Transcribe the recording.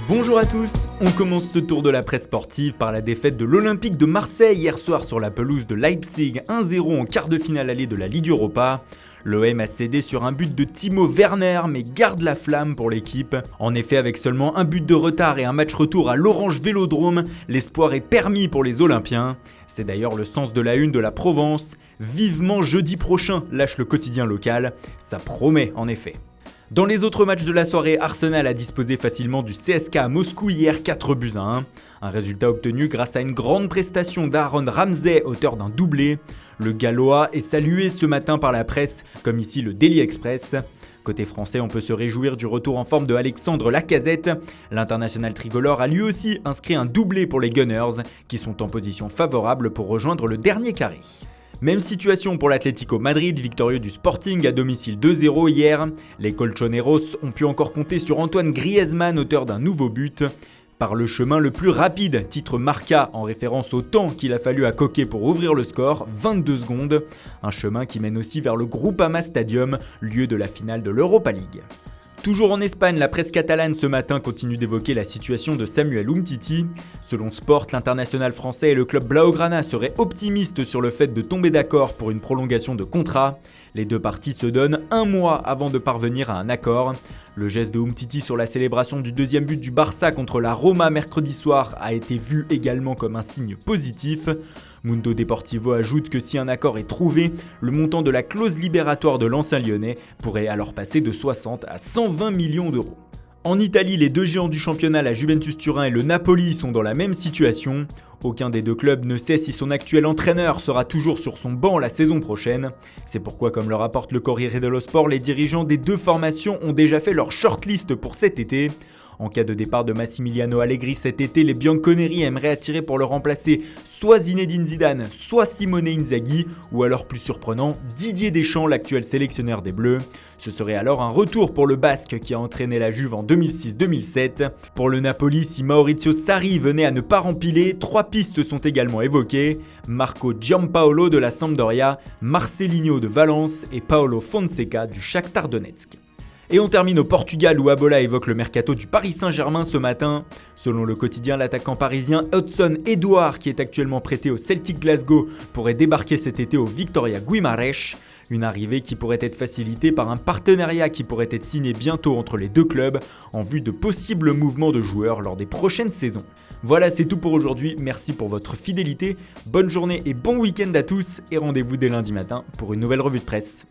Bonjour à tous, on commence ce tour de la presse sportive par la défaite de l'Olympique de Marseille hier soir sur la pelouse de Leipzig 1-0 en quart de finale aller de la Ligue Europa. L'OM a cédé sur un but de Timo Werner mais garde la flamme pour l'équipe. En effet, avec seulement un but de retard et un match retour à l'Orange Vélodrome, l'espoir est permis pour les Olympiens. C'est d'ailleurs le sens de la une de la Provence. Vivement jeudi prochain, lâche le quotidien local. Ça promet en effet. Dans les autres matchs de la soirée, Arsenal a disposé facilement du CSK à Moscou hier 4-1. Un résultat obtenu grâce à une grande prestation d'Aaron Ramsey, auteur d'un doublé. Le Gallois est salué ce matin par la presse, comme ici le Daily Express. Côté français, on peut se réjouir du retour en forme de Alexandre Lacazette. L'international tricolore a lui aussi inscrit un doublé pour les Gunners, qui sont en position favorable pour rejoindre le dernier carré. Même situation pour l'Atlético Madrid, victorieux du Sporting à domicile 2-0 hier. Les Colchoneros ont pu encore compter sur Antoine Griezmann, auteur d'un nouveau but. Par le chemin le plus rapide, titre Marca en référence au temps qu'il a fallu à Koke pour ouvrir le score, 22 secondes. Un chemin qui mène aussi vers le Groupama Stadium, lieu de la finale de l'Europa League. Toujours en Espagne, la presse catalane ce matin continue d'évoquer la situation de Samuel Umtiti. Selon Sport, l'international français et le club Blaugrana seraient optimistes sur le fait de tomber d'accord pour une prolongation de contrat. Les deux parties se donnent un mois avant de parvenir à un accord. Le geste de Umtiti sur la célébration du deuxième but du Barça contre la Roma mercredi soir a été vu également comme un signe positif. Mundo Deportivo ajoute que si un accord est trouvé, le montant de la clause libératoire de l'ancien lyonnais pourrait alors passer de 60 à 120 millions d'euros. En Italie, les deux géants du championnat, la Juventus Turin et le Napoli, sont dans la même situation. Aucun des deux clubs ne sait si son actuel entraîneur sera toujours sur son banc la saison prochaine. C'est pourquoi, comme le rapporte le Corriere dello Sport, les dirigeants des deux formations ont déjà fait leur shortlist pour cet été. En cas de départ de Massimiliano Allegri cet été, les Bianconeri aimeraient attirer pour le remplacer soit Zinedine Zidane, soit Simone Inzaghi, ou alors plus surprenant, Didier Deschamps, l'actuel sélectionneur des Bleus. Ce serait alors un retour pour le Basque qui a entraîné la Juve en 2006-2007. Pour le Napoli, si Maurizio Sarri venait à ne pas rempiler, 3 pistes sont également évoquées. Marco Giampaolo de la Sampdoria, Marcelinho de Valence et Paolo Fonseca du Shakhtar Donetsk. Et on termine au Portugal où Abola évoque le mercato du Paris Saint-Germain ce matin. Selon le quotidien, l'attaquant parisien Hudson Edouard, qui est actuellement prêté au Celtic Glasgow, pourrait débarquer cet été au Victoria Guimarães. Une arrivée qui pourrait être facilitée par un partenariat qui pourrait être signé bientôt entre les deux clubs en vue de possibles mouvements de joueurs lors des prochaines saisons. Voilà, c'est tout pour aujourd'hui. Merci pour votre fidélité. Bonne journée et bon week-end à tous et rendez-vous dès lundi matin pour une nouvelle revue de presse.